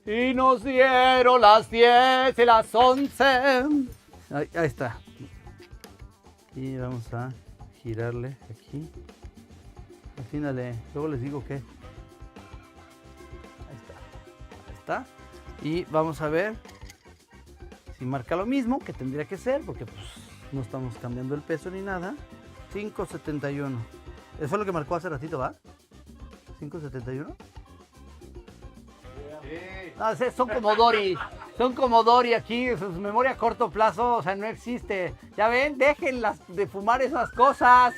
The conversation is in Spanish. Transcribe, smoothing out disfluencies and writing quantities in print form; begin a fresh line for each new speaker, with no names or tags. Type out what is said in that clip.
Y nos dieron las 10 y las 11. Ahí está. Y vamos a girarle aquí. Afínale. Luego les digo que. Ahí está. Ahí está. Y vamos a ver si marca lo mismo que tendría que ser, porque pues no estamos cambiando el peso ni nada. 5.71. Eso fue lo que marcó hace ratito, ¿va? 5.71. No, son como Dory. Son como Dory aquí, su memoria a corto plazo, o sea, no existe. Ya ven, déjenlas de fumar esas cosas.